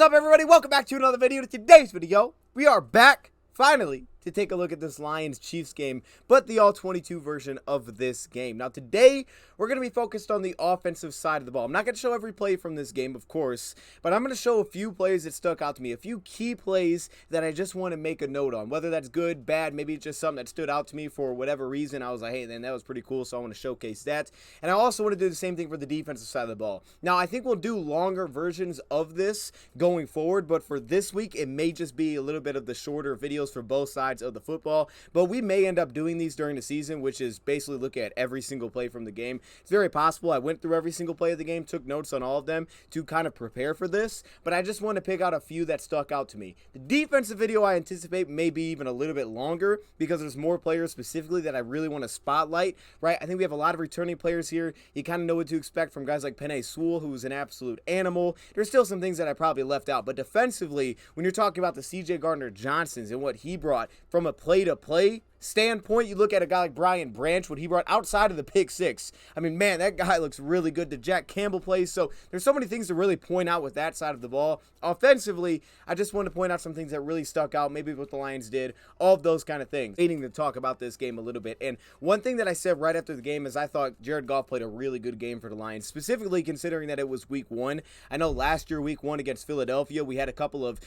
up, everybody? Welcome back to another video. Today's video, we are back, finally, to take a look at this Lions-Chiefs game, but the All-22 version of this game. Now, today, we're going to be focused on the offensive side of the ball. I'm not going to show every play from this game, of course, but I'm going to show a few plays that stuck out to me, a few key plays that I just want to make a note on, whether that's good, bad, maybe it's just something that stood out to me for whatever reason. I was like, hey, then that was pretty cool, so I want to showcase that. And I also want to do the same thing for the defensive side of the ball. Now, I think we'll do longer versions of this going forward, but for this week, it may just be a little bit of the shorter videos for both sides of the football, but we may end up doing these during the season, which is basically look at every single play from the game. It's very possible. I went through every single play of the game, took notes on all of them to kind of prepare for this, but I just want to pick out a few that stuck out to me. The defensive video I anticipate may be even a little bit longer because there's more players specifically that I really want to spotlight, right? I think we have a lot of returning players here. You kind of know what to expect from guys like Penei Sewell, who's an absolute animal. There's still some things that I probably left out, but defensively, when you're talking about the C.J. Gardner-Johnsons and what he brought from a play-to-play standpoint, you look at a guy like Brian Branch, what he brought outside of the pick six. I mean, man, that guy looks really good. The Jack Campbell plays. So there's so many things to really point out with that side of the ball. Offensively, I just want to point out some things that really stuck out, maybe what the Lions did, all of those kind of things. Needing to talk about this game a little bit. And one thing that I said right after the game is I thought Jared Goff played a really good game for the Lions, specifically considering that it was week one. I know last year, week one against Philadelphia, we had a couple of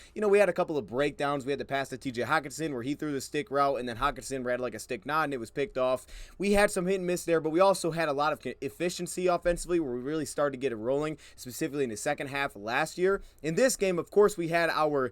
breakdowns. We had the pass to TJ Hockenson where he threw the stick route and then Hockenson ran like a stick nod and it was picked off. We had some hit and miss there, but we also had a lot of efficiency offensively where we really started to get it rolling, specifically in the second half of last year. In this game, of course, we had our,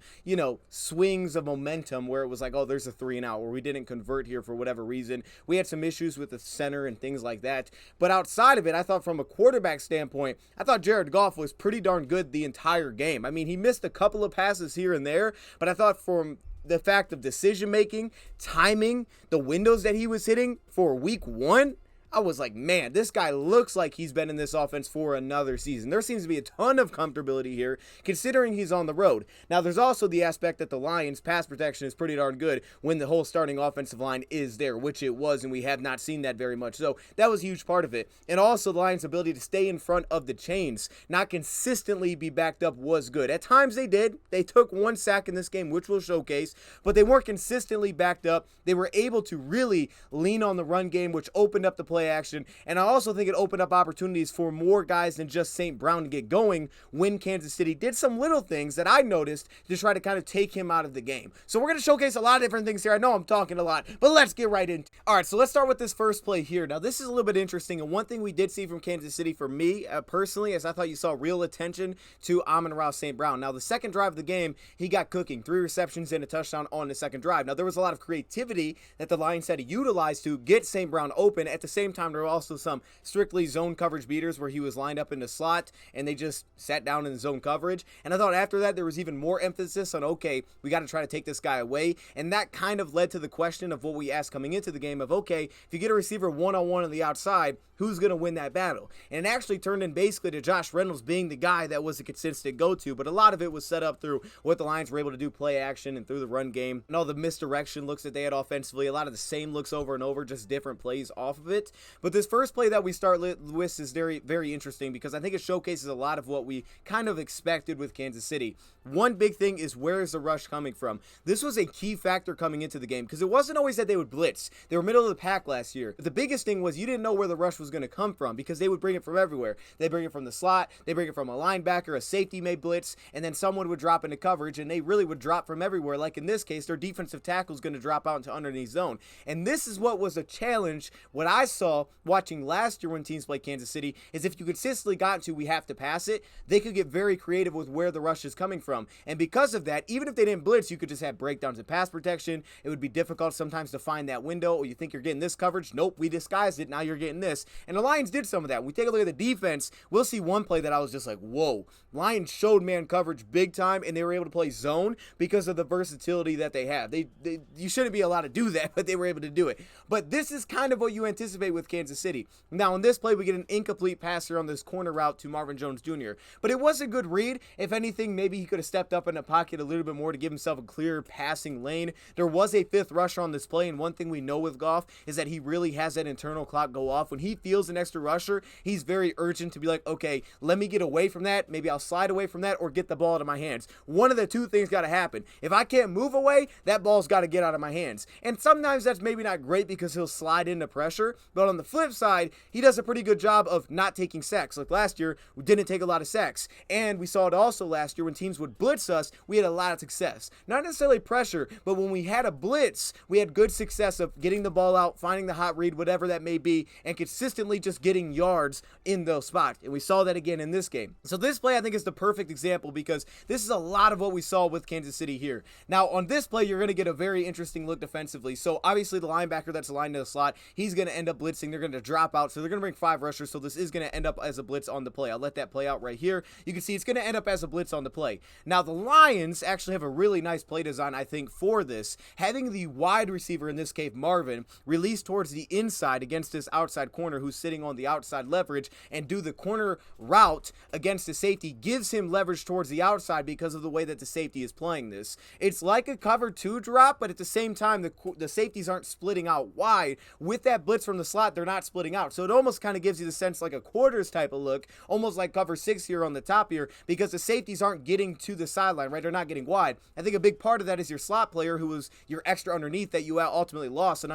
swings of momentum where it was like, oh, there's a 3-and-out, where we didn't convert here for whatever reason. We had some issues with the center and things like that. But outside of it, I thought from a quarterback standpoint, I thought Jared Goff was pretty darn good the entire game. I mean, he missed a couple of passes here and there, but I thought from the fact of decision-making, timing, the windows that he was hitting for week one, I was like, man, this guy looks like he's been in this offense for another season. There seems to be a ton of comfortability here, considering he's on the road. Now, there's also the aspect that the Lions' pass protection is pretty darn good when the whole starting offensive line is there, which it was, and we have not seen that very much. So that was a huge part of it. And also, the Lions' ability to stay in front of the chains, not consistently be backed up, was good. At times, they did. They took one sack in this game, which we'll showcase, but they weren't consistently backed up. They were able to really lean on the run game, which opened up the play action, and I also think it opened up opportunities for more guys than just St. Brown to get going when Kansas City did some little things that I noticed to try to kind of take him out of the game. So we're going to showcase a lot of different things here. I know I'm talking a lot, but let's get right into it. All right, so let's start with this first play here. Now, this is a little bit interesting, and one thing we did see from Kansas City for me personally is I thought you saw real attention to Amon-Ra St. Brown. Now, the second drive of the game, he got cooking. 3 receptions and a touchdown on the second drive. Now, there was a lot of creativity that the Lions had to utilize to get St. Brown open. At the same time, there were also some strictly zone coverage beaters where he was lined up in the slot and they just sat down in zone coverage. And I thought after that, there was even more emphasis on, okay, we got to try to take this guy away. And that kind of led to the question of what we asked coming into the game of, okay, if you get a receiver one-on-one on the outside, who's going to win that battle? And it actually turned in basically to Josh Reynolds being the guy that was a consistent go-to, but a lot of it was set up through what the Lions were able to do play action and through the run game and all the misdirection looks that they had offensively, a lot of the same looks over and over, just different plays off of it. But this first play that we start with is very, very interesting because I think it showcases a lot of what we kind of expected with Kansas City. One big thing is, where is the rush coming from? This was a key factor coming into the game because it wasn't always that they would blitz. They were middle of the pack last year. The biggest thing was you didn't know where the rush was going to come from because they would bring it from everywhere. They bring it from the slot, they bring it from a linebacker, a safety may blitz, and then someone would drop into coverage, and they really would drop from everywhere. Like in this case, their defensive tackle is going to drop out into underneath zone. And this is what was a challenge. What I saw watching last year when teams play Kansas City is if you consistently got to we have to pass it, they could get very creative with where the rush is coming from. And because of that, even if they didn't blitz, you could just have breakdowns in pass protection. It would be difficult sometimes to find that window, or you think you're getting this coverage. Nope, we disguised it. Now you're getting this. And the Lions did some of that. When we take a look at the defense, we'll see one play that I was just like, whoa. Lions showed man coverage big time, and they were able to play zone because of the versatility that they have. You shouldn't be allowed to do that, but they were able to do it. But this is kind of what you anticipate with Kansas City. Now, in this play, we get an incomplete pass here on this corner route to Marvin Jones-Jr., but it was a good read. If anything, maybe he could have stepped up in the pocket a little bit more to give himself a clear passing lane. There was a fifth rusher on this play, and one thing we know with Goff is that he really has that internal clock go off. When he feels an extra rusher, he's very urgent to be like, okay, let me get away from that. Maybe I'll slide away from that or get the ball out of my hands. One of the two things got to happen. If I can't move away, that ball's got to get out of my hands. And sometimes that's maybe not great because he'll slide into pressure, but on the flip side, he does a pretty good job of not taking sacks. Like last year, we didn't take a lot of sacks, and we saw it also last year when teams would blitz us, we had a lot of success. Not necessarily pressure, but when we had a blitz, we had good success of getting the ball out, finding the hot read, whatever that may be, and consistently just getting yards in those spots. And we saw that again in this game. So this play, I think, is the perfect example because this is a lot of what we saw with Kansas City here. Now, on this play, you're going to get a very interesting look defensively. So obviously the linebacker that's aligned to the slot, he's going to end up blitzing. They're going to drop out, so they're going to bring 5 rushers, so this is going to end up as a blitz on the play. I'll let that play out right here. You can see it's going to end up as a blitz on the play. Now, the Lions actually have a really nice play design, I think, for this. Having the wide receiver, in this case Marvin, release towards the inside against this outside corner who's sitting on the outside leverage and do the corner route against the safety gives him leverage towards the outside because of the way that the safety is playing this. It's like a cover 2 drop, but at the same time, the safeties aren't splitting out wide. With that blitz from the slot, they're not splitting out. So it almost kind of gives you the sense like a quarters type of look, almost like cover 6 here on the top here, because the safeties aren't getting to the sideline, right? They're not getting wide. I think a big part of that is your slot player who was your extra underneath that you ultimately lost, and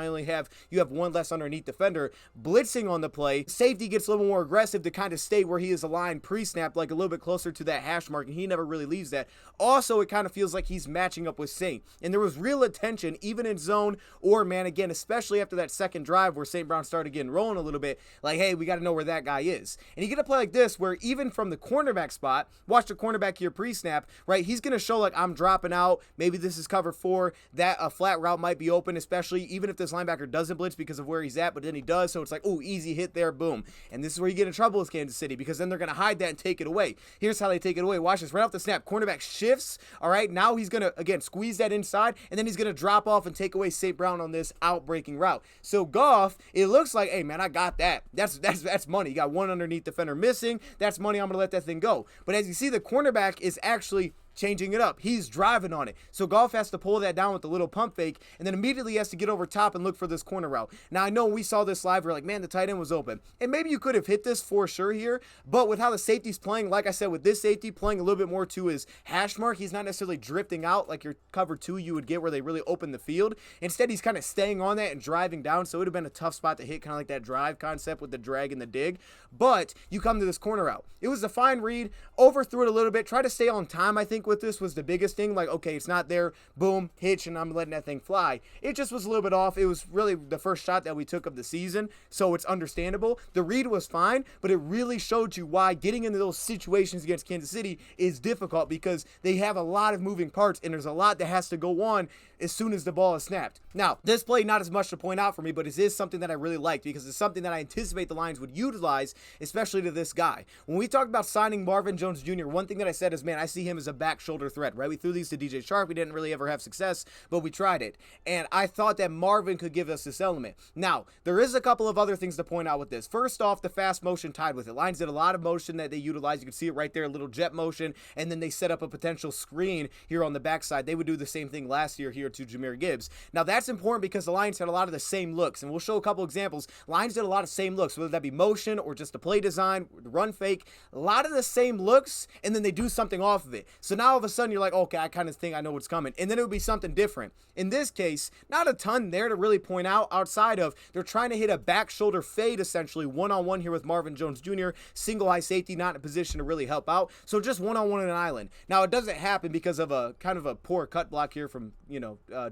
you have one less underneath defender blitzing on the play. Safety gets a little more aggressive to kind of stay where he is aligned pre-snap, like a little bit closer to that hash mark, and he never really leaves that. Also, it kind of feels like he's matching up with Saint, and there was real attention even in zone or man again, especially after that second drive where St. Brown started getting rolling a little bit, like, hey, we got to know where that guy is. And you get a play like this where even from the cornerback spot, watch the cornerback here pre-snap, right? He's going to show like I'm dropping out. Maybe this is cover 4. That a flat route might be open, especially even if this linebacker doesn't blitz because of where he's at, but then he does. So it's like, oh, easy hit there, boom. And this is where you get in trouble with Kansas City because then they're going to hide that and take it away. Here's how they take it away. Watch this. Right off the snap, cornerback shifts. All right, now he's going to, again, squeeze that inside, and then he's going to drop off and take away St. Brown on this out-breaking route. So Goff, it looks like, hey, man, I got that. That's money. You got one underneath defender missing. That's money. I'm going to let that thing go. But as you see, the cornerback is actually changing it up. He's driving on it. So Goff has to pull that down with the little pump fake, and then immediately has to get over top and look for this corner route. Now, I know when we saw this live, we're like, man, the tight end was open. And maybe you could have hit this for sure here, but with how the safety's playing, like I said, with this safety playing a little bit more to his hash mark, he's not necessarily drifting out like your cover 2 you would get where they really open the field. Instead, he's kind of staying on that and driving down, so it would have been a tough spot to hit, kind of like that drive concept with the drag and the dig. But you come to this corner route. It was a fine read, overthrew it a little bit, try to stay on time, I think, with this was the biggest thing. Like, okay, it's not there, boom, hitch, and I'm letting that thing fly. It just was a little bit off. It was really the first shot that we took of the season, so it's understandable. The read was fine, but it really showed you why getting into those situations against Kansas City is difficult because they have a lot of moving parts, and there's a lot that has to go on as soon as the ball is snapped. Now, this play, not as much to point out for me, but it is something that I really liked because it's something that I anticipate the Lions would utilize, especially to this guy. When we talked about signing Marvin Jones Jr., one thing that I said is, man, I see him as a back shoulder threat, right? We threw these to DJ Sharp. We didn't really ever have success, but we tried it. And I thought that Marvin could give us this element. Now, there is a couple of other things to point out with this. First off, the fast motion tied with it. Lions did a lot of motion that they utilized. You can see it right there, a little jet motion, and then they set up a potential screen here on the backside. They would do the same thing last year here to Jahmyr Gibbs. Now, that's important because the Lions had a lot of the same looks, and we'll show a couple examples. Lions did a lot of same looks, whether that be motion or just the play design, the run fake, a lot of the same looks, and then they do something off of it. So now all of a sudden you're like, okay, I kind of think I know what's coming, and then it would be something different. In this case, not a ton there to really point out outside of they're trying to hit a back shoulder fade, essentially one-on-one here with Marvin Jones Jr., single high safety, not in a position to really help out, so just one-on-one in an island. Now, it doesn't happen because of a kind of a poor cut block here from,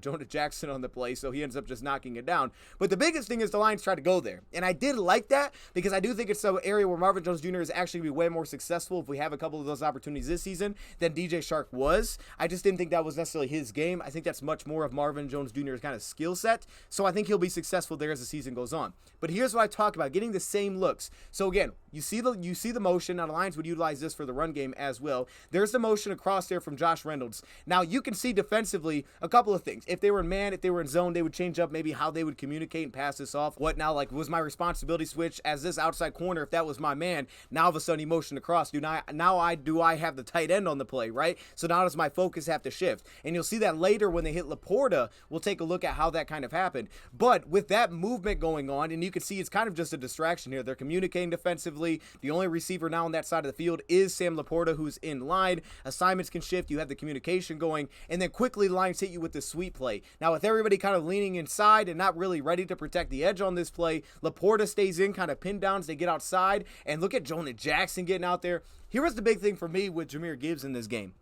Jonah Jackson on the play, so he ends up just knocking it down. But the biggest thing is the Lions try to go there, and I did like that because I do think it's an area where Marvin Jones Jr. is actually going to be way more successful if we have a couple of those opportunities this season than DJ DJ Shark was. I just didn't think that was necessarily his game. I think that's much more of Marvin Jones Jr.'s kind of skill set. So I think he'll be successful there as the season goes on. But here's what I talk about, getting the same looks. So again, you see the motion. Now the Lions would utilize this for the run game as well. There's the motion across there from Josh Reynolds. Now you can see defensively a couple of things. If they were in man, if they were in zone, they would change up maybe how they would communicate and pass this off. What now, like, was my responsibility switch as this outside corner? If that was my man, now all of a sudden he motioned across. Do I have the tight end on the play, right? So now does my focus have to shift? And you'll see that later when they hit Laporta. We'll take a look at how that kind of happened. But with that movement going on, and you can see it's kind of just a distraction here. They're communicating defensively. The only receiver now on that side of the field is Sam Laporta, who's in line. Assignments can shift. You have the communication going, and then quickly Lions hit you with the sweep play. Now with everybody kind of leaning inside and not really ready to protect the edge on this play, Laporta stays in, kind of pinned down as they get outside. And look at Jonah Jackson getting out there. Here was the big thing for me with Jahmyr Gibbs in this game.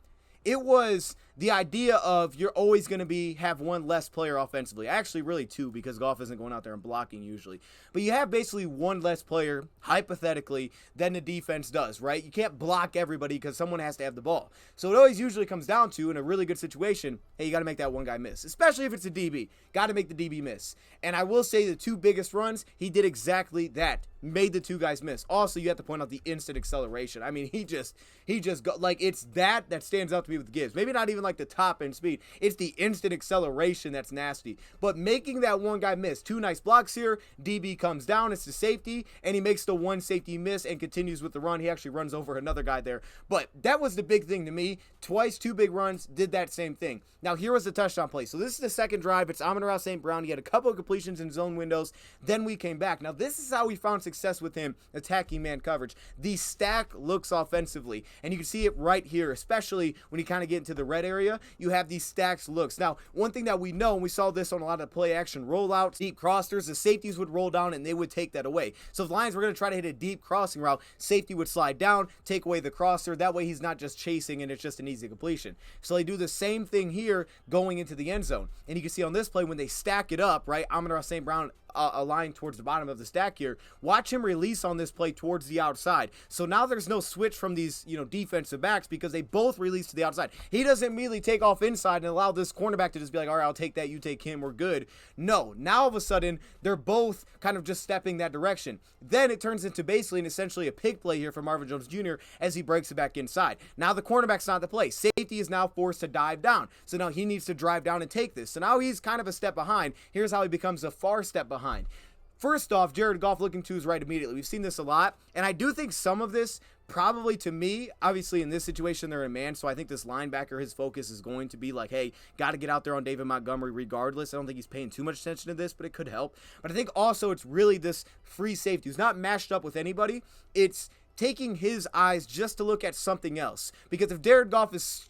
It was the idea of you're always going to have one less player offensively. Actually, really two, because Goff isn't going out there and blocking usually. But you have basically one less player, hypothetically, than the defense does, right? You can't block everybody because someone has to have the ball. So it always usually comes down to, in a really good situation, hey, you got to make that one guy miss. Especially if it's a DB. Got to make the DB miss. And I will say the two biggest runs, he did exactly that. Made the two guys miss. Also, you have to point out the instant acceleration. I mean, he just got, like, it's that stands out to me with Gibbs. Maybe not even like the top end speed. It's the instant acceleration that's nasty. But making that one guy miss. Two nice blocks here. DB comes down. It's the safety. And he makes the one safety miss and continues with the run. He actually runs over another guy there. But that was the big thing to me. Twice, two big runs, did that same thing. Now, here was the touchdown play. So this is the second drive. It's Amon-Ra St. Brown. He had a couple of completions in zone windows. Then we came back. Now, this is how we found success with him attacking man coverage. The stack looks offensively. And you can see it right here, especially when you kind of get into the red area. You have these stacks looks. Now, one thing that we know, and we saw this on a lot of play action rollouts, deep crossers, the safeties would roll down and they would take that away. So if the Lions were going to try to hit a deep crossing route, safety would slide down, take away the crosser. That way he's not just chasing and it's just an easy completion. So they do the same thing here going into the end zone. And you can see on this play when they stack it up, right, Amon-Ra St. Brown aligned towards the bottom of the stack here. Watch him release on this play towards the outside. So now there's no switch from these, defensive backs because they both release to the outside. He doesn't immediately take off inside and allow this cornerback to just be like, all right, I'll take that, you take him, we're good. No, now all of a sudden, they're both kind of just stepping that direction. Then it turns into basically and essentially a pig play here for Marvin Jones Jr. as he breaks it back inside. Now the cornerback's not the play. Safety is now forced to dive down. So now he needs to drive down and take this. So now he's kind of a step behind. Here's how he becomes a far step behind. First off, Jared Goff looking to his right immediately. We've seen this a lot, and I do think some of this probably to me, obviously in this situation they're in man, so I think this linebacker, his focus is going to be like, hey, got to get out there on David Montgomery regardless. I don't think he's paying too much attention to this, but it could help. But I think also it's really this free safety who's not matched up with anybody. It's taking his eyes just to look at something else. Because if Jared Goff is,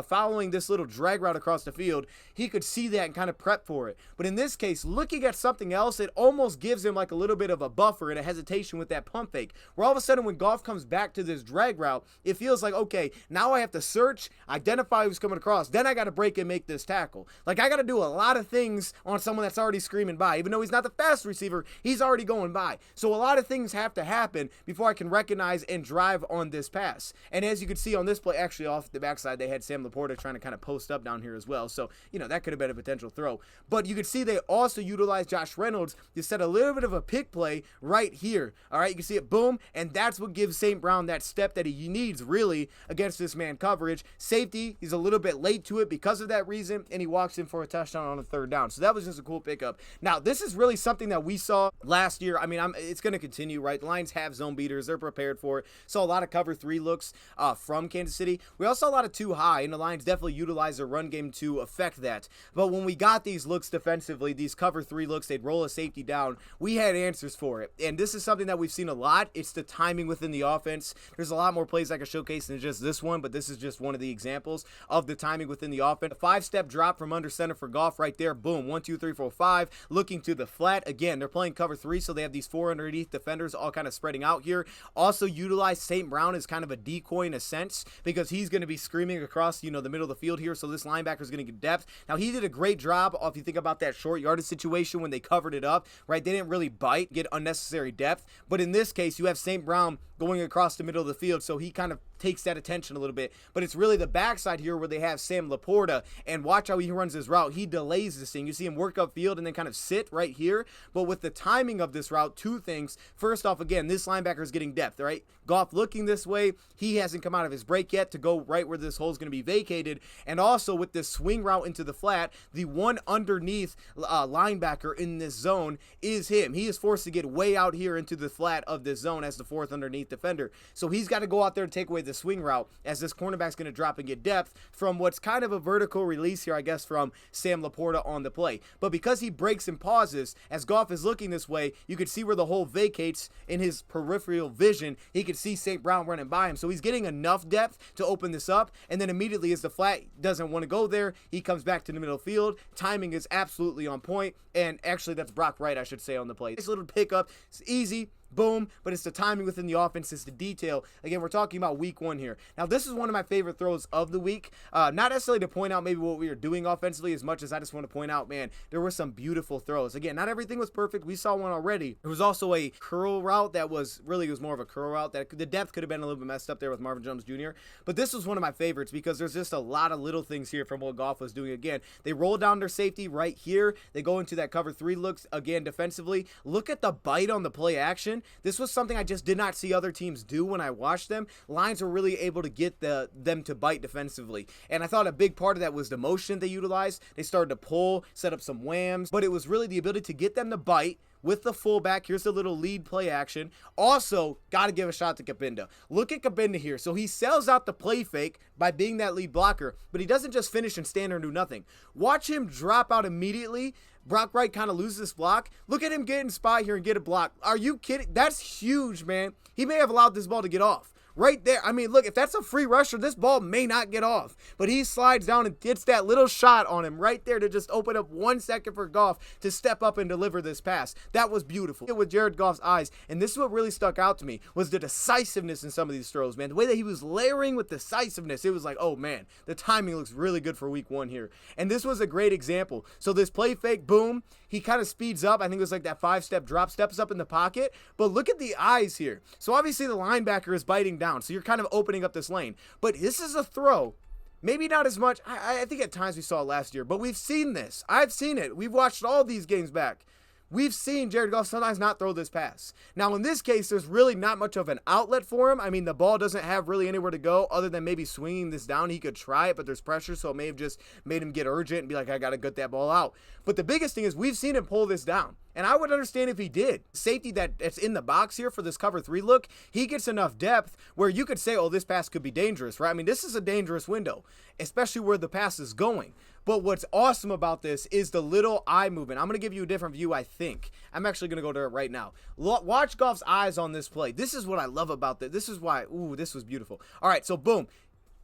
following this little drag route across the field, he could see that and kind of prep for it. But in this case, looking at something else, it almost gives him like a little bit of a buffer and a hesitation with that pump fake. Where all of a sudden when Goff comes back to this drag route, it feels like, okay, now I have to search, identify who's coming across, then I got to break and make this tackle. Like I got to do a lot of things on someone that's already screaming by. Even though he's not the fast receiver, he's already going by. So a lot of things have to happen before I can recognize and drive on this pass. And as you can see on this play, actually off the backside, they had Sam Laporta trying to kind of post up down here as well. So, that could have been a potential throw. But you can see they also utilized Josh Reynolds to set a little bit of a pick play right here. All right, you can see it, boom, and that's what gives St. Brown that step that he needs really against this man coverage. Safety, he's a little bit late to it because of that reason, and he walks in for a touchdown on a third down. So that was just a cool pickup. Now, this is really something that we saw last year. I mean, it's going to continue, right? The Lions have zone beaters. They're prepared for it. Saw a lot of cover 3 looks from Kansas City. We also saw a lot of too high, and the Lions definitely utilized their run game to affect that. But when we got these looks defensively, these cover 3 looks, they'd roll a safety down. We had answers for it. And this is something that we've seen a lot. It's the timing within the offense. There's a lot more plays I could showcase than just this one, but this is just one of the examples of the timing within the offense. A 5-step drop from under center for Goff right there. Boom. 1, 2, 3, 4, 5. Looking to the flat. Again, they're playing cover 3, so they have these 4 underneath defenders all kind of spreading out here. Also utilize St. Brown as kind of a decoy in a sense because he's going to be screaming across, the middle of the field here, so this linebacker is going to get depth. Now, he did a great job if you think about that short yardage situation when they covered it up, right? They didn't really bite, get unnecessary depth, but in this case, you have St. Brown going across the middle of the field, so he kind of takes that attention a little bit. But it's really the backside here where they have Sam Laporta, and watch how he runs his route. He delays this thing. You see him work upfield and then kind of sit right here. But with the timing of this route, two things. First off, again, this linebacker is getting depth, right? Goff looking this way. He hasn't come out of his break yet to go right where this hole is going to be vacated. And also with this swing route into the flat, the one underneath linebacker in this zone is him. He is forced to get way out here into the flat of this zone as the fourth underneath defender. So he's got to go out there to take away the swing route as this cornerback's going to drop and get depth from what's kind of a vertical release here, I guess, from Sam Laporta on the play. But because he breaks and pauses, as Goff is looking this way, you can see where the hole vacates in his peripheral vision. He can see St. Brown running by him. So he's getting enough depth to open this up. And then immediately as the flat doesn't want to go there, he comes back to the middle field. Timing is absolutely on point. And actually, that's Brock Wright, I should say, on the play. This little pickup. It's easy. Boom, but it's the timing within the offense, it's the detail. Again, we're talking about week one here. Now, this is one of my favorite throws of the week. Not necessarily to point out maybe what we were doing offensively as much as I just want to point out, man, there were some beautiful throws. Again, not everything was perfect. We saw one already. There was also a curl route that was more of a curl route. That the depth could have been a little bit messed up there with Marvin Jones Jr. But this was one of my favorites because there's just a lot of little things here from what Goff was doing. Again, they roll down their safety right here. They go into that cover three looks again defensively. Look at the bite on the play action. This was something I just did not see other teams do when I watched them. Lions were really able to get them to bite defensively. And I thought a big part of that was the motion they utilized. They started to pull, set up some whams, but it was really the ability to get them to bite with the fullback. Here's a little lead play action. Also, got to give a shot to Cabinda. Look at Cabinda here. So he sells out the play fake by being that lead blocker, but he doesn't just finish and stand there and do nothing. Watch him drop out immediately. Brock Wright kind of loses this block. Look at him get in spot here and get a block. Are you kidding? That's huge, man. He may have allowed this ball to get off. Right there. I mean, look, if that's a free rusher, this ball may not get off. But he slides down and gets that little shot on him right there to just open up 1 second for Goff to step up and deliver this pass. That was beautiful. With Jared Goff's eyes, and this is what really stuck out to me, was the decisiveness in some of these throws, man. The way that he was layering with decisiveness, it was like, oh, man, the timing looks really good for week one here. And this was a great example. So this play fake, boom, he kind of speeds up. I think it was like that 5-step drop, steps up in the pocket. But look at the eyes here. So obviously the linebacker is biting down. So you're kind of opening up this lane. But this is a throw. Maybe not as much. I think at times we saw it last year. But we've seen this. I've seen it. We've watched all these games back. We've seen Jared Goff sometimes not throw this pass. Now, in this case, there's really not much of an outlet for him. I mean, the ball doesn't have really anywhere to go other than maybe swinging this down. He could try it, but there's pressure, so it may have just made him get urgent and be like, I got to get that ball out. But the biggest thing is we've seen him pull this down. And I would understand if he did. Safety that's in the box here for this cover three look, he gets enough depth where you could say, oh, this pass could be dangerous, right? I mean, this is a dangerous window, especially where the pass is going. But what's awesome about this is the little eye movement. I'm going to give you a different view, I think. I'm actually going to go to it right now. Watch Goff's eyes on this play. This is what I love about this. This is why, this was beautiful. All right, so boom.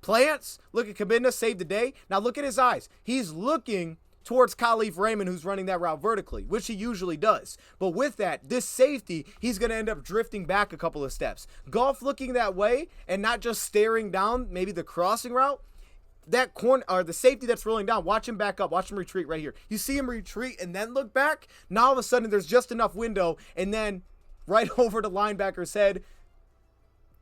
Plants, look at Cabinda, saved the day. Now look at his eyes. He's looking towards Khalif Raymond, who's running that route vertically, which he usually does. But with that, this safety, he's going to end up drifting back a couple of steps. Goff looking that way and not just staring down maybe the crossing route. That corner or the safety that's rolling down, watch him back up, watch him retreat right here. You see him retreat and then look back. Now all of a sudden there's just enough window, and then right over the linebacker's head.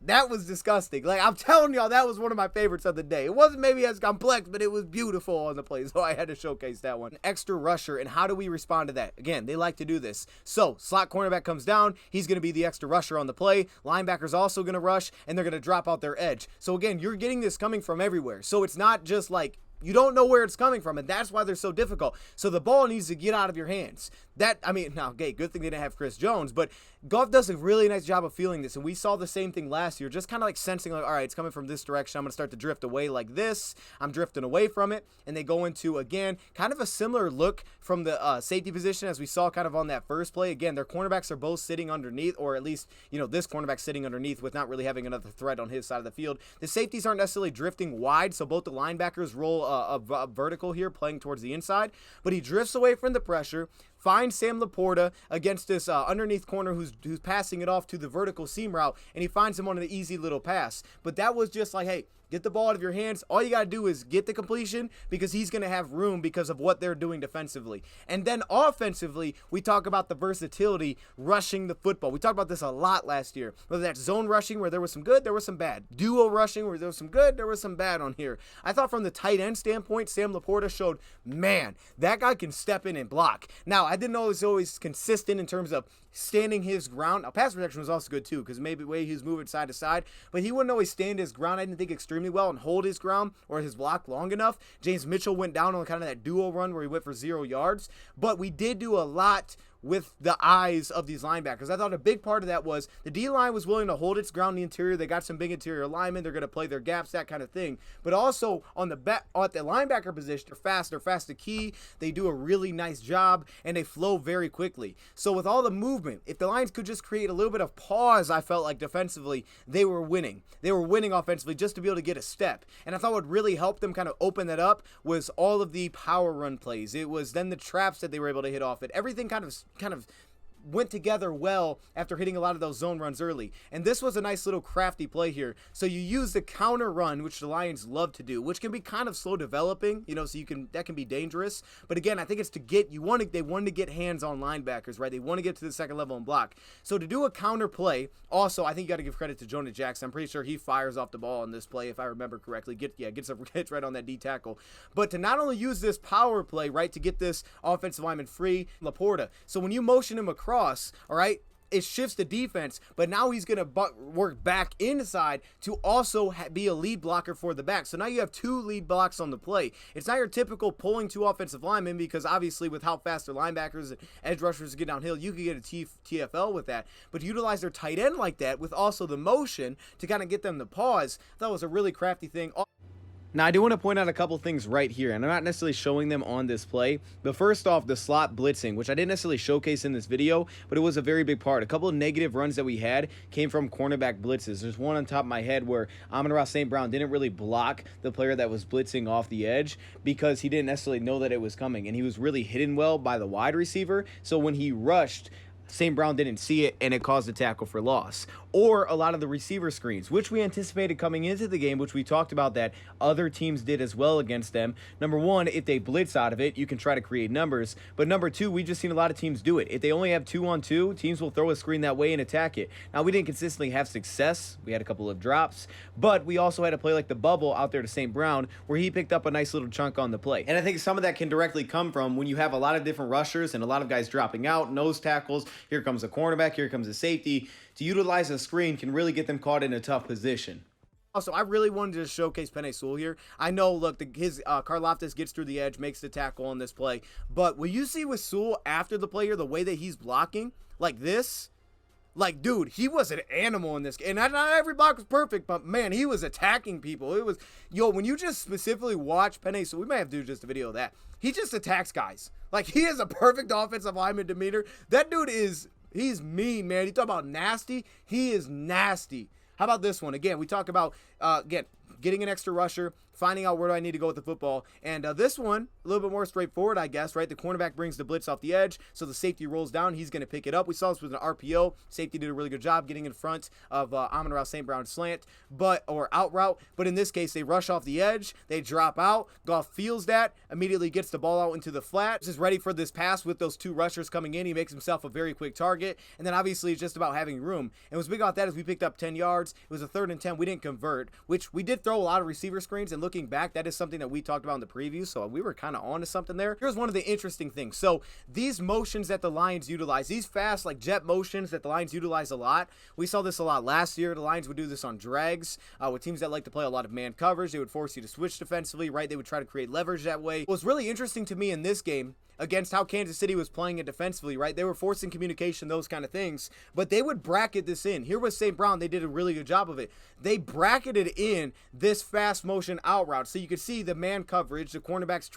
That was disgusting. Like, I'm telling y'all, that was one of my favorites of the day. It wasn't maybe as complex, but it was beautiful on the play, so I had to showcase that one. An extra rusher, and how do we respond to that? Again, they like to do this. So, slot cornerback comes down. He's going to be the extra rusher on the play. Linebacker's also going to rush, and they're going to drop out their edge. So, again, you're getting this coming from everywhere. So, it's not just like, you don't know where it's coming from, and that's why they're so difficult. So the ball needs to get out of your hands. Good thing they didn't have Chris Jones, but Goff does a really nice job of feeling this, and we saw the same thing last year, just kind of like sensing, like, all right, it's coming from this direction. I'm going to start to drift away like this. I'm drifting away from it, and they go into, again, kind of a similar look from the safety position as we saw kind of on that first play. Again, their cornerbacks are both sitting underneath, or at least, this cornerback's sitting underneath with not really having another threat on his side of the field. The safeties aren't necessarily drifting wide, so both the linebackers roll a vertical here, playing towards the inside, but he drifts away from the pressure, finds Sam Laporta against this underneath corner who's passing it off to the vertical seam route, and he finds him on an easy little pass. But that was just like, hey, get the ball out of your hands. All you got to do is get the completion because he's going to have room because of what they're doing defensively. And then offensively, we talk about the versatility rushing the football. We talked about this a lot last year. Whether that's zone rushing where there was some good, there was some bad. Duo rushing where there was some good, there was some bad on here. I thought from the tight end standpoint, Sam Laporta showed, man, that guy can step in and block. Now, I didn't know he was always consistent in terms of standing his ground. Now, pass protection was also good too because maybe the way he was moving side to side, but he wouldn't always stand his ground. I didn't think extremely well and hold his ground or his block long enough. James Mitchell went down on kind of that duo run where he went for 0 yards, but we did do a lot with the eyes of these linebackers. I thought a big part of that was the D-line was willing to hold its ground in the interior. They got some big interior linemen. They're going to play their gaps, that kind of thing. But also on the at the linebacker position, they're fast to key. They do a really nice job, and they flow very quickly. So with all the movement, if the Lions could just create a little bit of pause, I felt like defensively, they were winning. They were winning offensively just to be able to get a step. And I thought what really helped them kind of open that up was all of the power run plays. It was then the traps that they were able to hit off it. Everything kind of went together well after hitting a lot of those zone runs early. And this was a nice little crafty play here. So you use the counter run, which the Lions love to do, which can be kind of slow developing, so that can be dangerous. But again, I think it's they wanted to get hands on linebackers, right? They want to get to the second level and block. So to do a counter play, also, I think you got to give credit to Jonah Jackson. I'm pretty sure he fires off the ball on this play, if I remember correctly. Gets right on that D tackle. But to not only use this power play, right, to get this offensive lineman free, Laporta. So when you motion him across, all right, it shifts the defense, but now he's going to work back inside to also be a lead blocker for the back. So now you have 2 lead blocks on the play. It's not your typical pulling 2 offensive linemen because obviously with how fast their linebackers and edge rushers get downhill, you could get a TFL with that. But to utilize their tight end like that with also the motion to kind of get them to pause, that was a really crafty thing. Now, I do want to point out a couple things right here, and I'm not necessarily showing them on this play, but first off, the slot blitzing, which I didn't necessarily showcase in this video, but it was a very big part. A couple of negative runs that we had came from cornerback blitzes. There's one on top of my head where Amon-Ra St. Brown didn't really block the player that was blitzing off the edge because he didn't necessarily know that it was coming, and he was really hidden well by the wide receiver, so when he rushed, St. Brown didn't see it, and it caused a tackle for loss. Or a lot of the receiver screens, which we anticipated coming into the game, which we talked about that other teams did as well against them. Number one, if they blitz out of it, you can try to create numbers. But number two, we just seen a lot of teams do it. If they only have 2-on-2, teams will throw a screen that way and attack it. Now, we didn't consistently have success. We had a couple of drops, but we also had a play like the bubble out there to St. Brown where he picked up a nice little chunk on the play. And I think some of that can directly come from when you have a lot of different rushers and a lot of guys dropping out, nose tackles. Here comes a cornerback, here comes a safety. To utilize a screen can really get them caught in a tough position. Also, I really wanted to showcase Penei Sewell here. I know, look, his Karlaftis gets through the edge, makes the tackle on this play. But what you see with Sewell after the play here, the way that he's blocking, like this, like, dude, he was an animal in this game. And not every block was perfect, but, man, he was attacking people. It was, when you just specifically watch Penei Sewell, we might have to do just a video of that. He just attacks guys. Like, he is a perfect offensive lineman demeanor. That dude is... He's mean, man. You talk about nasty. He is nasty. How about this one? Again, we talk about, getting an extra rusher, finding out where do I need to go with the football. And this one, a little bit more straightforward, I guess, right? The cornerback brings the blitz off the edge, so the safety rolls down. He's going to pick it up. We saw this with an RPO. Safety did a really good job getting in front of Amon-Ra St. Brown slant, or out route. But in this case, they rush off the edge. They drop out. Goff feels that, immediately gets the ball out into the flat. Is ready for this pass with those 2 rushers coming in. He makes himself a very quick target. And then obviously it's just about having room. And what's big about that is we picked up 10 yards. It was a 3rd and 10. We didn't convert, which we did throw a lot of receiver screens, and looking back, that is something that we talked about in the preview, so we were kind of on to something there. Here's one of the interesting things. So these motions that the Lions utilize, these fast, like jet motions that the Lions utilize a lot, we saw this a lot last year. The Lions would do this on drags with teams that like to play a lot of man coverage. They would force you to switch defensively, right? They would try to create leverage that way. What was really interesting to me in this game against how Kansas City was playing it defensively, right? They were forcing communication, those kind of things, but they would bracket this in. Here was St. Brown. They did a really good job of it. They bracketed in this fast motion out route. So you could see the man coverage, the cornerback's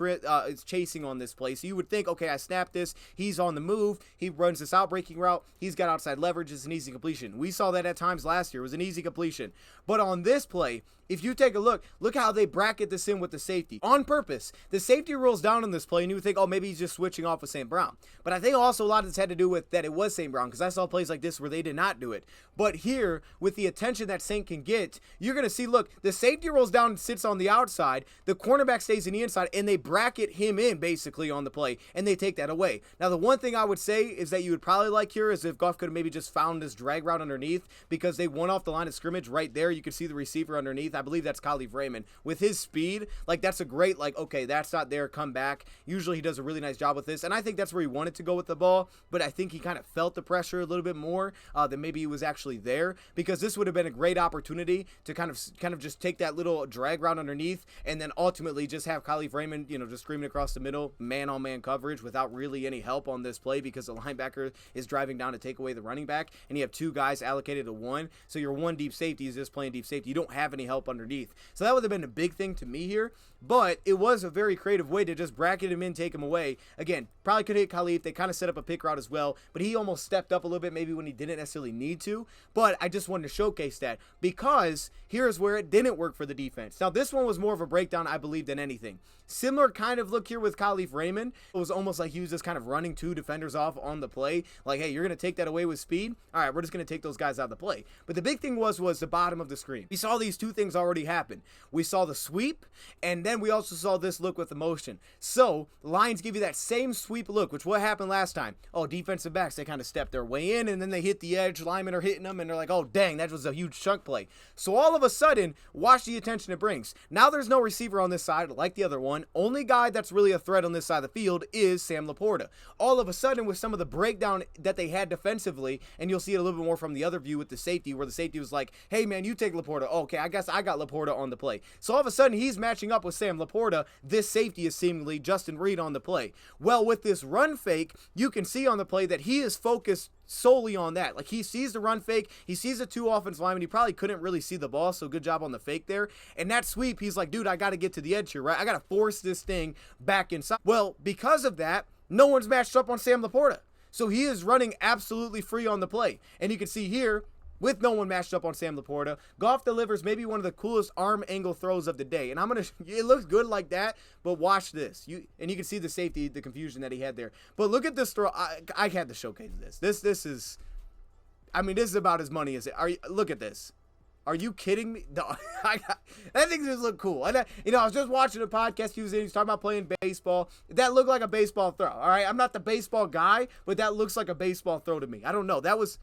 is chasing on this play. So you would think, okay, I snapped this. He's on the move. He runs this out breaking route. He's got outside leverage. It's an easy completion. We saw that at times last year. It was an easy completion. But on this play, if you take a look how they bracket this in with the safety. On purpose, the safety rolls down on this play, and you would think, oh, maybe he's just switching off with St. Brown. But I think also a lot of this had to do with that it was St. Brown, because I saw plays like this where they did not do it. But here, with the attention that St. can get, you're going to see, look, the safety rolls down and sits on the outside, the cornerback stays in the inside, and they bracket him in, basically, on the play, and they take that away. Now, the one thing I would say is that you would probably like here is if Goff could have maybe just found this drag route underneath, because they won off the line of scrimmage right there. You could see the receiver underneath. I believe that's Khalif Raymond. With his speed, like, that's a great, like, okay, that's not there, come back. Usually he does a really nice job with this, and I think that's where he wanted to go with the ball, but I think he kind of felt the pressure a little bit more than maybe he was actually there, because this would have been a great opportunity to kind of just take that little drag route underneath, and then ultimately just have Khalif Raymond, you know, just screaming across the middle, man-on-man coverage without really any help on this play, because the linebacker is driving down to take away the running back, and you have two guys allocated to one, so your one deep safety is just playing deep safety. You don't have any help underneath. So that would have been a big thing to me here, but it was a very creative way to just bracket him in, take him away. Again, probably could hit Khalif. They kind of set up a pick route as well, but he almost stepped up a little bit maybe when he didn't necessarily need to, but I just wanted to showcase that, because here's where it didn't work for the defense. Now, this one was more of a breakdown, I believe, than anything. Similar kind of look here with Khalif Raymond. It was almost like he was just kind of running two defenders off on the play. Like, hey, you're going to take that away with speed? All right, we're just going to take those guys out of the play. But the big thing was the bottom of the screen. We saw these two things already happen. We saw the sweep, and then we also saw this look with the motion. So, Lions give you that same sweep look, which what happened last time? Oh, defensive backs, they kind of step their way in, and then they hit the edge. Linemen are hitting them, and they're like, oh, dang, that was a huge chunk play. So all of a sudden, watch the attention it brings. Now there's no receiver on this side like the other one. Only guy that's really a threat on this side of the field is Sam Laporta. All of a sudden, with some of the breakdown that they had defensively, and you'll see it a little bit more from the other view with the safety, where the safety was like, hey, man, you take Laporta. Oh, okay, I guess I got Laporta on the play. So all of a sudden, he's matching up with Sam Laporta. This safety is seemingly Justin Reed on the play. Well, with this run fake, you can see on the play that he is focused solely on that. Like, he sees the run fake, he sees the two offensive linemen, he probably couldn't really see the ball, so good job on the fake there. And that sweep, he's like, dude, I got to get to the edge here, right? I got to force this thing back inside. Well, because of that, no one's matched up on Sam Laporta. So he is running absolutely free on the play. And you can see here, with no one matched up on Sam Laporta, Goff delivers maybe one of the coolest arm angle throws of the day. And it looks good like that, but watch this. You can see the safety, the confusion that he had there. But look at this throw. I had to showcase this. This is, I mean, this is about as money as it. Look at this. Are you kidding me? No, that thing just looked cool. And I was just watching a podcast he was talking about playing baseball. That looked like a baseball throw. All right, I'm not the baseball guy, but that looks like a baseball throw to me. I don't know. That was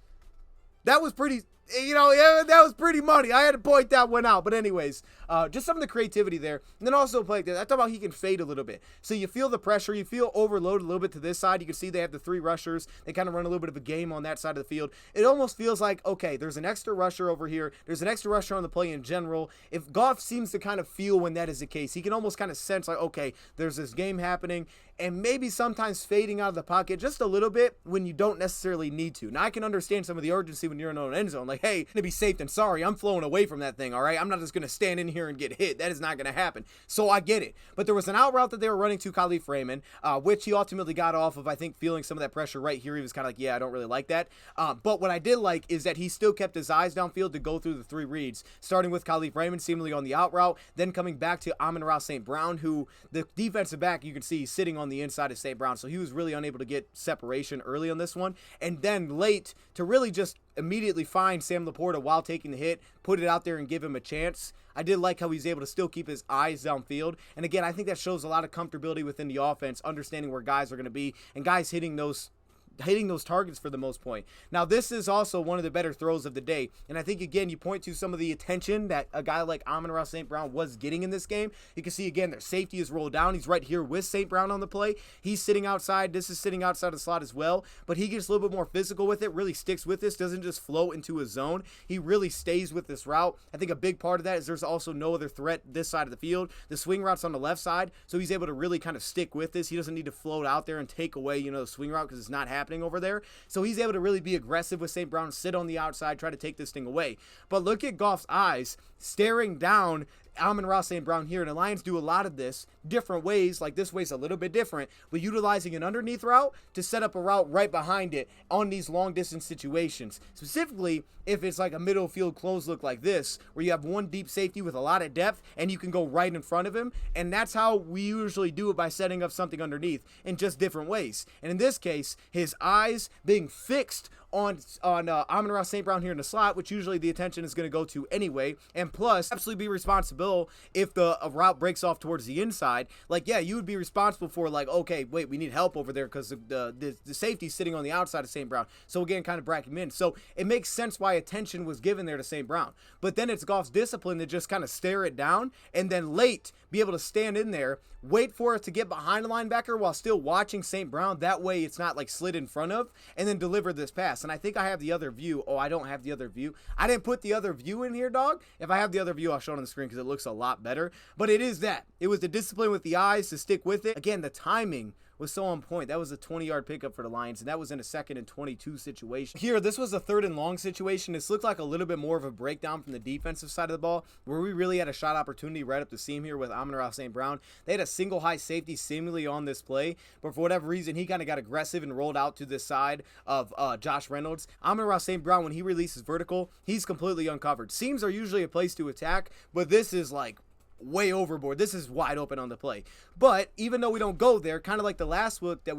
pretty, yeah, that was pretty money. I had to point that one out. But anyways, just some of the creativity there. And then also play like that. I thought about he can fade a little bit. So you feel the pressure. You feel overloaded a little bit to this side. You can see they have the three rushers. They kind of run a little bit of a game on that side of the field. It almost feels like, okay, there's an extra rusher over here. There's an extra rusher on the play in general. If Goff seems to kind of feel when that is the case, he can almost kind of sense like, okay, there's this game happening. And maybe sometimes fading out of the pocket just a little bit when you don't necessarily need to. Now, I can understand some of the urgency when you're in an end zone. Like, hey, to be safe than sorry, I'm flowing away from that thing, all right? I'm not just going to stand in here and get hit. That is not going to happen. So I get it. But there was an out route that they were running to Khalif Raymond, which he ultimately got off of, I think, feeling some of that pressure right here. He was kind of like, yeah, I don't really like that. But what I did like is that he still kept his eyes downfield to go through the three reads, starting with Khalif Raymond seemingly on the out route, then coming back to Amon-Ra St. Brown, who the defensive back, you can see, sitting on the inside of St. Brown. So he was really unable to get separation early on this one. And then late to really just immediately find Sam Laporta while taking the hit, put it out there and give him a chance. I did like how he's able to still keep his eyes downfield. And again, I think that shows a lot of comfortability within the offense, understanding where guys are going to be and guys hitting those targets for the most point. Now, this is also one of the better throws of the day. And I think, again, you point to some of the attention that a guy like Amon-Ra St. Brown was getting in this game. You can see, again, their safety is rolled down. He's right here with St. Brown on the play. He's sitting outside. This is sitting outside the slot as well. But he gets a little bit more physical with it, really sticks with this, doesn't just flow into a zone. He really stays with this route. I think a big part of that is there's also no other threat this side of the field. The swing route's on the left side, so he's able to really kind of stick with this. He doesn't need to float out there and take away, the swing route because it's not happening over there. So he's able to really be aggressive with St. Brown, sit on the outside, try to take this thing away. But look at Goff's eyes staring down Amon-Ra St. Brown here, and the Lions do a lot of this different ways. Like this way's a little bit different, but utilizing an underneath route to set up a route right behind it on these long distance situations. Specifically, if it's like a middle field close look like this, where you have one deep safety with a lot of depth and you can go right in front of him. And that's how we usually do it, by setting up something underneath in just different ways. And in this case, his eyes being fixed on Amon-Ra St. Brown here in the slot, which usually the attention is going to go to anyway, and plus absolutely be responsible if the route breaks off towards the inside. Like, yeah, you would be responsible for, like, okay, wait, we need help over there because the safety's sitting on the outside of St. Brown. So again, kind of bracket him in. So it makes sense why attention was given there to St. Brown. But then it's Goff's discipline to just kind of stare it down, and then late be able to stand in there, wait for it to get behind the linebacker while still watching St. Brown. That way it's not like slid in front of, and then deliver this pass. And I think I have the other view. Oh, I don't have the other view. I didn't put the other view in here, dog. If I have the other view, I'll show it on the screen because it looks a lot better. But it is that. It was the discipline with the eyes to stick with it. Again, the timing was so on point. That was a 20-yard pickup for the Lions, and that was in a 2nd and 22 situation. Here, this was a 3rd and long situation. This looked like a little bit more of a breakdown from the defensive side of the ball, where we really had a shot opportunity right up the seam here with Amon-Ra St. Brown. They had a single high safety seemingly on this play, but for whatever reason, he kind of got aggressive and rolled out to this side of Josh Reynolds. Amon-Ra St. Brown, when he releases vertical, he's completely uncovered. Seams are usually a place to attack, but this is like way overboard. This is wide open on the play. But even though we don't go there, kind of like the last play that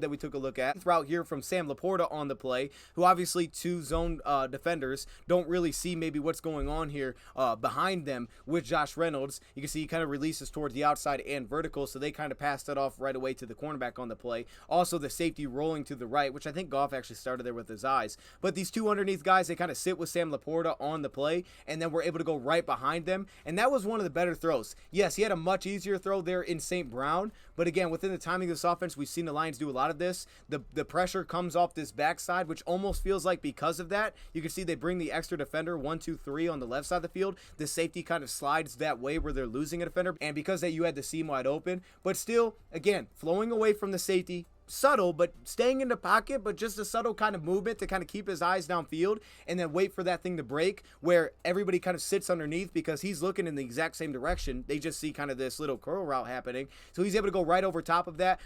we took a look at, route here from Sam Laporta on the play, who obviously two zone defenders don't really see maybe what's going on here behind them with Josh Reynolds. You can see he kind of releases towards the outside and vertical, so they kind of passed that off right away to the cornerback on the play. Also the safety rolling to the right, which I think Goff actually started there with his eyes. But these two underneath guys, they kind of sit with Sam Laporta on the play, and then we're able to go right behind them. And that was one of the better throws. Yes, he had a much easier throw there in St. Brown, but again, within the timing of this offense, we've seen the Lions do a lot of this. The pressure comes off this backside, which almost feels like because of that, you can see they bring the extra defender 1, 2, 3 on the left side of the field. The safety kind of slides that way where they're losing a defender, and because that you had the seam wide open, but still, again, flowing away from the safety, subtle, but staying in the pocket, but just a subtle kind of movement to kind of keep his eyes downfield and then wait for that thing to break where everybody kind of sits underneath because he's looking in the exact same direction. They just see kind of this little curl route happening. So he's able to go right over top of that.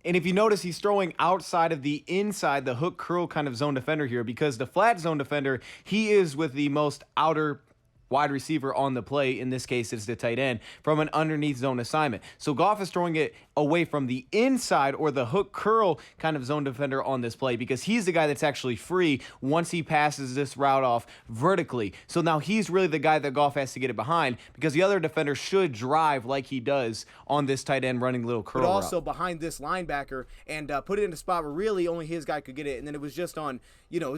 And if you notice, he's throwing outside of the inside, the hook curl kind of zone defender here, because the flat zone defender, he is with the most outer wide receiver on the play. In this case, it's the tight end from an underneath zone assignment. So Goff is throwing it away from the inside or the hook curl kind of zone defender on this play because he's the guy that's actually free once he passes this route off vertically. So now he's really the guy that Goff has to get it behind because the other defender should drive like he does on this tight end running little curl route. But also behind this linebacker and put it in a spot where really only his guy could get it. And then it was just on,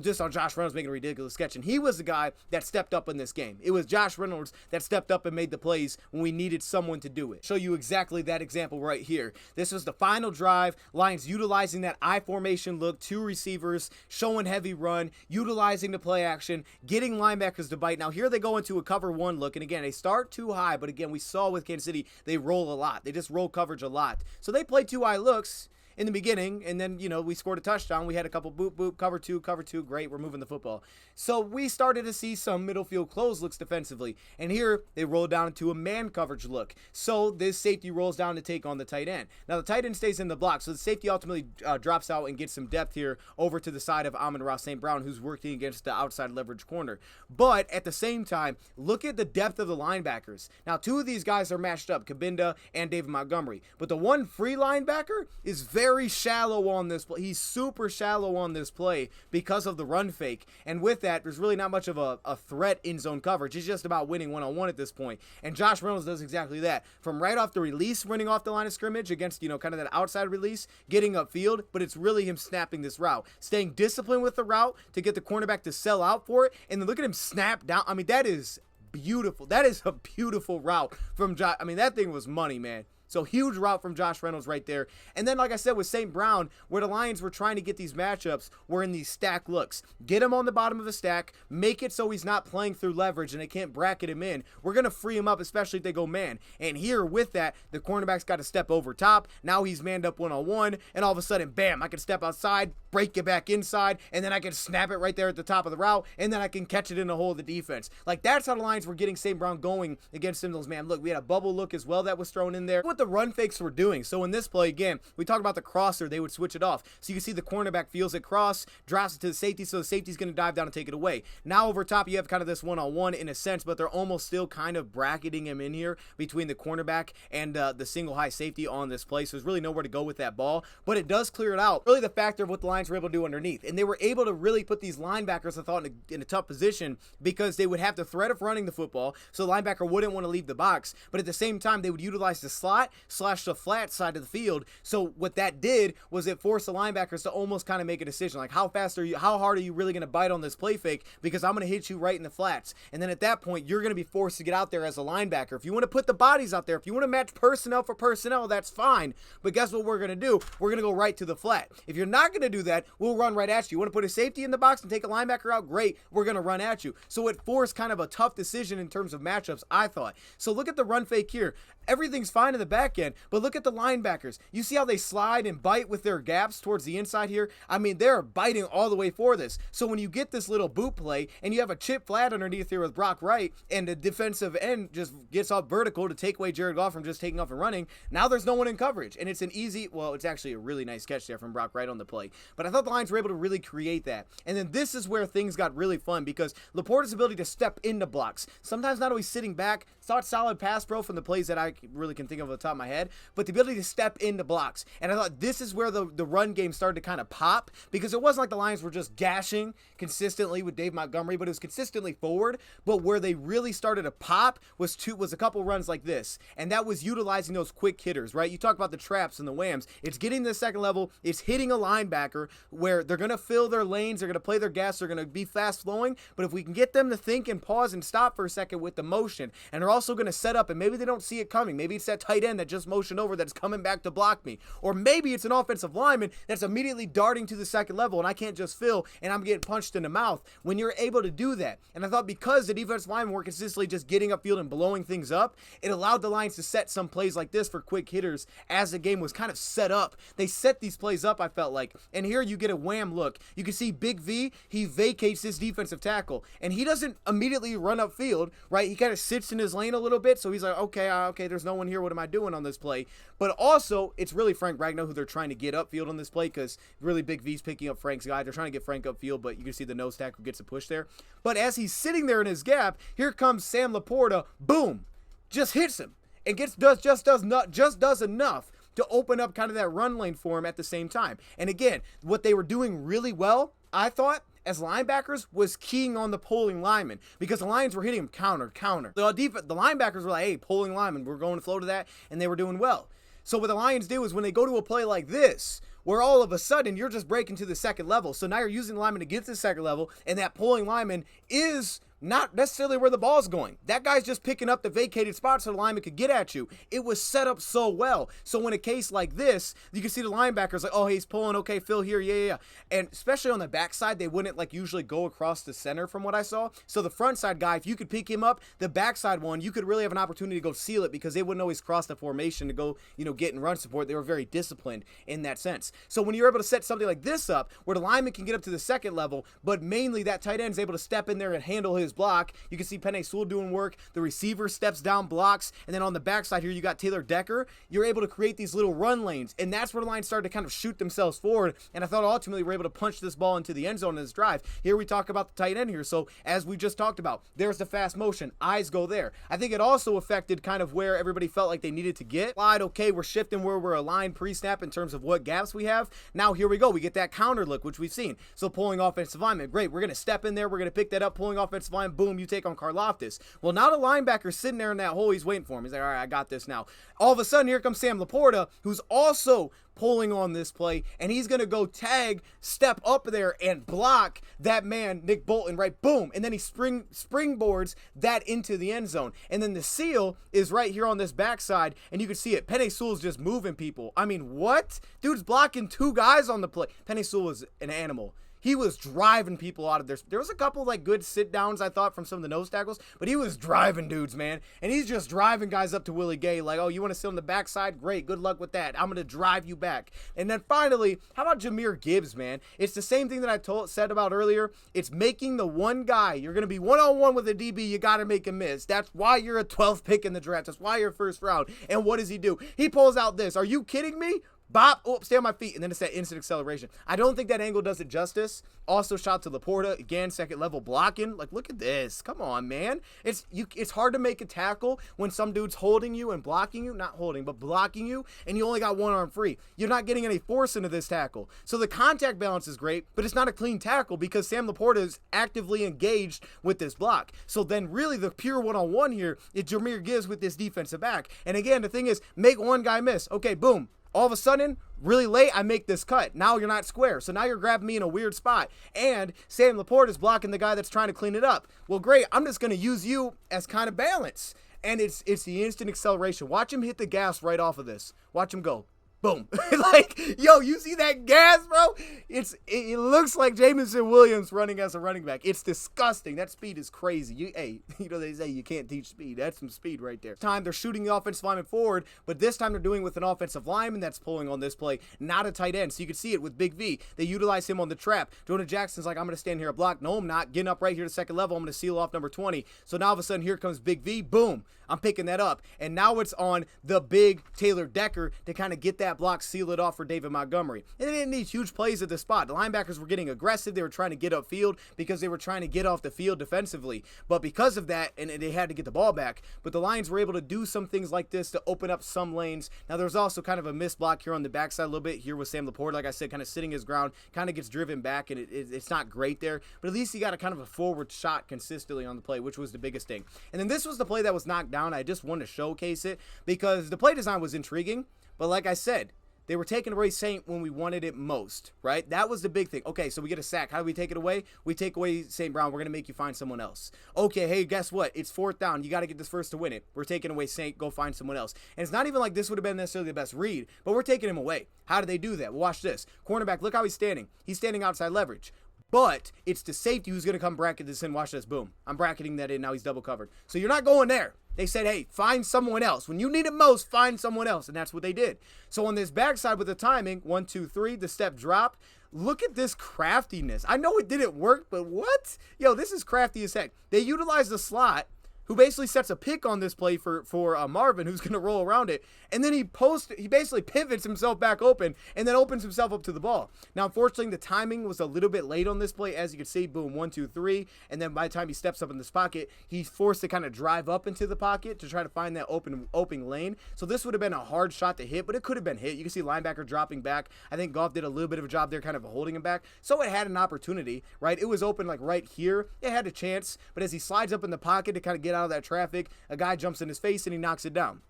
just on Josh Reynolds making a ridiculous catch. And he was the guy that stepped up in this game. It was Josh Reynolds that stepped up and made the plays when we needed someone to do it. Show you exactly that example right here. This was the final drive. Lions utilizing that I formation look, two receivers, showing heavy run, utilizing the play action, getting linebackers to bite. Now here they go into a cover one look, and again, they start too high, but again, we saw with Kansas City, they roll a lot. They just roll coverage a lot. So they play two high looks in the beginning, and then, we scored a touchdown. We had a couple boop, cover two, great, we're moving the football. So we started to see some middle field close looks defensively, and here they rolled down into a man coverage look. So this safety rolls down to take on the tight end. Now the tight end stays in the block, so the safety ultimately drops out and gets some depth here over to the side of Amon-Ra St. Brown, who's working against the outside leverage corner. But at the same time, look at the depth of the linebackers. Now two of these guys are matched up, Kabinda and David Montgomery, but the one free linebacker is very shallow on this play. He's super shallow on this play because of the run fake. And with that, there's really not much of a threat in zone coverage. It's just about winning one-on-one at this point. And Josh Reynolds does exactly that. From right off the release, running off the line of scrimmage against, kind of that outside release, getting upfield, but it's really him snapping this route. Staying disciplined with the route to get the cornerback to sell out for it. And then look at him snap down. I mean, that is beautiful. That is a beautiful route from Josh. I mean, that thing was money, man. So huge route from Josh Reynolds right there. And then, like I said, with St. Brown, where the Lions were trying to get these matchups, were in these stack looks. Get him on the bottom of the stack, make it so he's not playing through leverage and they can't bracket him in. We're going to free him up, especially if they go man. And here with that, the cornerback's got to step over top. Now he's manned up one-on-one, and all of a sudden, bam, I can step outside, break it back inside, and then I can snap it right there at the top of the route, and then I can catch it in the hole of the defense. Like, that's how the Lions were getting St. Brown going against Seminoles, man. Look, we had a bubble look as well that was thrown in there. What the run fakes were doing. So in this play, again, we talked about the crosser. They would switch it off. So you can see the cornerback feels it cross, drops it to the safety, so the safety's going to dive down and take it away. Now over top, you have kind of this one-on-one in a sense, but they're almost still kind of bracketing him in here between the cornerback and the single high safety on this play. So there's really nowhere to go with that ball, but it does clear it out. Really the factor of what the Lions were able to do underneath. And they were able to really put these linebackers, I thought, in a tough position because they would have the threat of running the football, so the linebacker wouldn't want to leave the box, but at the same time, they would utilize the slot / the flat side of the field. So what that did was it forced the linebackers to almost kind of make a decision, like how hard are you really going to bite on this play fake, because I'm going to hit you right in the flats. And then at that point, you're going to be forced to get out there as a linebacker. If you want to put the bodies out there, if you want to match personnel for personnel, that's fine. But guess what we're going to do? We're going to go right to the flat. If you're not going to do that, we'll run right at you. You want to put a safety in the box and take a linebacker out? Great. We're going to run at you. So it forced kind of a tough decision in terms of matchups, I thought. So look at the run fake here. Everything's fine in the back end, but look at the linebackers. You see how they slide and bite with their gaps towards the inside here? I mean, they're biting all the way for this. So when you get this little boot play and you have a chip flat underneath here with Brock Wright and the defensive end just gets off vertical to take away Jared Goff from just taking off and running, now there's no one in coverage. And it's an easy, well, it's actually a really nice catch there from Brock Wright on the play. But I thought the Lions were able to really create that. And then this is where things got really fun because Laporta's ability to step into blocks, sometimes not always sitting back, saw solid pass pro from the plays that I really can think of off the top of my head, but the ability to step into blocks. And I thought this is where the run game started to kind of pop, because it wasn't like the Lions were just gashing consistently with Dave Montgomery, but it was consistently forward. But where they really started to pop was a couple runs like this, and that was utilizing those quick hitters, right? You talk about the traps and the whams. It's getting to the second level, it's hitting a linebacker where they're going to fill their lanes, they're going to play their gas, they're going to be fast flowing, but if we can get them to think and pause and stop for a second with the motion, and they're also going to set up, and maybe they don't see it coming, maybe it's that tight end that just motioned over that's coming back to block me, or maybe it's an offensive lineman that's immediately darting to the second level and I can't just fill and I'm getting punched in the mouth. When you're able to do that, and I thought because the defensive linemen were consistently just getting upfield and blowing things up, it allowed the Lions to set some plays like this for quick hitters as the game was kind of set up. They set these plays up, I felt like, and here you get a wham look. You can see Big V, he vacates this defensive tackle, and he doesn't immediately run upfield, right? He kind of sits in his lane a little bit, so he's like, okay, there's no one here, what am I doing on this play? But also, it's really Frank Ragnow who they're trying to get upfield on this play, because really Big V's picking up Frank's guy. They're trying to get Frank upfield, but you can see the nose tackle gets a push there. But as he's sitting there in his gap, here comes Sam Laporta, boom, just hits him, and just does enough to open up kind of that run lane for him at the same time. And again, what they were doing really well, I thought, as linebackers, was keying on the pulling linemen, because the Lions were hitting him counter. The linebackers were like, hey, pulling linemen, we're going to flow to that, and they were doing well. So what the Lions do is when they go to a play like this, where all of a sudden you're just breaking to the second level, so now you're using the lineman to get to the second level, and that pulling lineman is not necessarily where the ball's going. That guy's just picking up the vacated spot so the lineman could get at you. It was set up so well. So in a case like this, you can see the linebackers like, oh, hey, he's pulling, okay, Phil here, yeah. And especially on the backside, they wouldn't like usually go across the center from what I saw. So the front side guy, if you could pick him up, the backside one, you could really have an opportunity to go seal it, because they wouldn't always cross the formation to go, get in run support. They were very disciplined in that sense. So when you're able to set something like this up, where the lineman can get up to the second level, but mainly that tight end is able to step in there and handle his block. You can see Penei Sewell doing work. The receiver steps down, blocks, and then on the backside here you got Taylor Decker. You're able to create these little run lanes, and that's where the Lions started to kind of shoot themselves forward, and I thought ultimately we're able to punch this ball into the end zone in this drive. Here we talk about the tight end here. So as we just talked about, there's the fast motion. Eyes go there. I think it also affected kind of where everybody felt like they needed to get. Slide, okay, we're shifting where we're aligned pre-snap in terms of what gaps we have. Now here we go. We get that counter look, which we've seen. So pulling offensive lineman, great. We're going to step in there. We're going to pick that up. Pulling offensive line, boom, you take on Karlaftis. Well, now the linebacker's sitting there in that hole. He's waiting for him. He's like, all right, I got this now. All of a sudden, here comes Sam Laporta, who's also pulling on this play, and he's going to go tag, step up there, and block that man, Nick Bolton, right? Boom. And then he springboards that into the end zone. And then the seal is right here on this backside, and you can see it. Penei Sewell's just moving people. I mean, what? Dude's blocking two guys on the play. Penei Sewell is an animal. he was driving people out of there was a couple like good sit downs I thought from some of the nose tackles, but he was driving dudes, man. And he's just driving guys up to Willie Gay like, oh, you want to sit on the backside? Great, good luck with that. I'm gonna drive you back. And then finally, how about Jahmyr Gibbs, man? It's the same thing that I said about earlier. It's making the one guy you're gonna be one-on-one with a DB, you gotta make him miss. That's why you're a 12th pick in the draft. That's why you're first round. And what does he do? He pulls out this. Are you kidding me? Bop, oh, stay on my feet, and then it's that instant acceleration. I don't think that angle does it justice. Also, shot to Laporta, again, second level blocking. Like, look at this. Come on, man. It's hard to make a tackle when some dude's holding you and blocking you. Not holding, but blocking you, and you only got one arm free. You're not getting any force into this tackle. So the contact balance is great, but it's not a clean tackle because Sam Laporta is actively engaged with this block. So then really the pure one-on-one here is Jahmyr Gibbs with this defensive back. And again, the thing is, make one guy miss. Okay, boom. All of a sudden, really late, I make this cut. Now you're not square. So now you're grabbing me in a weird spot. And Sam Laporta is blocking the guy that's trying to clean it up. Well, great. I'm just going to use you as kind of balance. And it's the instant acceleration. Watch him hit the gas right off of this. Watch him go. Boom. Like, yo, you see that gas, bro? It looks like Jameson Williams running as a running back. It's disgusting. That speed is crazy. They say you can't teach speed. That's some speed right there. Time they're shooting the offensive lineman forward, but this time they're doing it with an offensive lineman that's pulling on this play, not a tight end. So you can see it with Big V. They utilize him on the trap. Jonah Jackson's like, I'm going to stand here and block. No, I'm not. Getting up right here to second level. I'm going to seal off number 20. So now all of a sudden, here comes Big V. Boom. I'm picking that up. And now it's on the big Taylor Decker to kind of get that block, seal it off for David Montgomery. And they didn't need huge plays at the spot. The linebackers were getting aggressive. They were trying to get upfield because they were trying to get off the field defensively. But because of that, and they had to get the ball back, but the Lions were able to do some things like this to open up some lanes. Now, there's also kind of a missed block here on the backside a little bit here with Sam Laporta. Like I said, kind of sitting his ground, kind of gets driven back, and it's not great there. But at least he got a kind of a forward shot consistently on the play, which was the biggest thing. And then this was the play that was knocked down. I just wanted to showcase it because the play design was intriguing. But like I said, they were taking away Saint when we wanted it most, right? That was the big thing. Okay, so we get a sack. How do we take it away? We take away St. Brown. We're going to make you find someone else. Okay, hey, guess what? It's fourth down. You got to get this first to win it. We're taking away Saint. Go find someone else. And it's not even like this would have been necessarily the best read, but we're taking him away. How do they do that? Well, watch this. Cornerback, look how he's standing. He's standing outside leverage. But it's the safety who's going to come bracket this in. Watch this. Boom. I'm bracketing that in. Now he's double covered. So you're not going there. They said, hey, find someone else. When you need it most, find someone else. And that's what they did. So on this backside with the timing, 1, 2, 3, the step drop. Look at this craftiness. I know it didn't work, but what? Yo, this is crafty as heck. They utilized the slot, who basically sets a pick on this play for Marvin, who's going to roll around it. And then he basically pivots himself back open and then opens himself up to the ball. Now, unfortunately, the timing was a little bit late on this play. As you can see, boom, 1, 2, 3. And then by the time he steps up in this pocket, he's forced to kind of drive up into the pocket to try to find that open lane. So this would have been a hard shot to hit, but it could have been hit. You can see linebacker dropping back. I think Goff did a little bit of a job there kind of holding him back. So it had an opportunity, right? It was open like right here. It had a chance, but as he slides up in the pocket to kind of get out of that traffic, a guy jumps in his face and he knocks it down.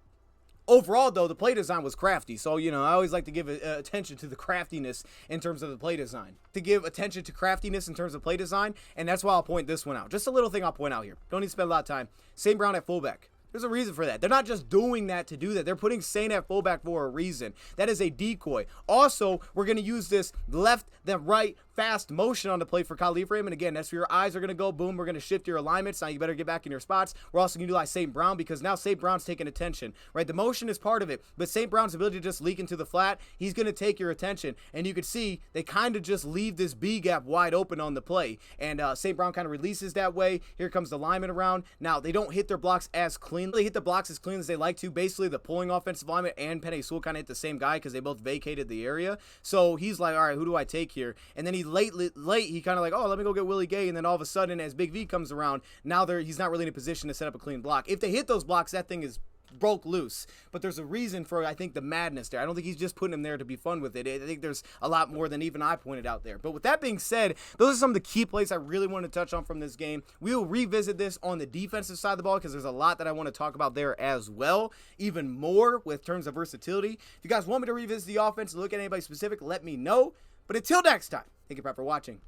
Overall, though, the play design was crafty. So, I always like to give attention to the craftiness in terms of the play design. To give attention to craftiness in terms of play design, and that's why I'll point this one out. Just a little thing I'll point out here. Don't need to spend a lot of time. St. Brown at fullback. There's a reason for that. They're not just doing that to do that. They're putting Saint at fullback for a reason. That is a decoy. Also, we're going to use this left, then right, fast motion on the play for Kyle Ephraim. And again, that's where your eyes are going to go. Boom, we're going to shift your alignments. Now you better get back in your spots. We're also going to utilize St. Brown because now St. Brown's taking attention, right? The motion is part of it, but St. Brown's ability to just leak into the flat, he's going to take your attention. And you can see they kind of just leave this B gap wide open on the play. And St. Brown kind of releases that way. Here comes the lineman around. Now, they don't hit their blocks as clean. They hit the blocks as clean as they like to. Basically, the pulling offensive lineman and Penei Sewell kind of hit the same guy because they both vacated the area. So he's like, all right, who do I take here? And then he late, he kind of like, oh, let me go get Willie Gay. And then all of a sudden, as Big V comes around, now he's not really in a position to set up a clean block. If they hit those blocks, that thing is broke loose. But there's a reason for, I think, the madness there. I don't think he's just putting him there to be fun with it. I think there's a lot more than even I pointed out there. But with that being said, those are some of the key plays I really want to touch on from this game. We will revisit this on the defensive side of the ball because there's a lot that I want to talk about there as well. Even more with terms of versatility. If you guys want me to revisit the offense and look at anybody specific, let me know. But until next time, thank you for watching.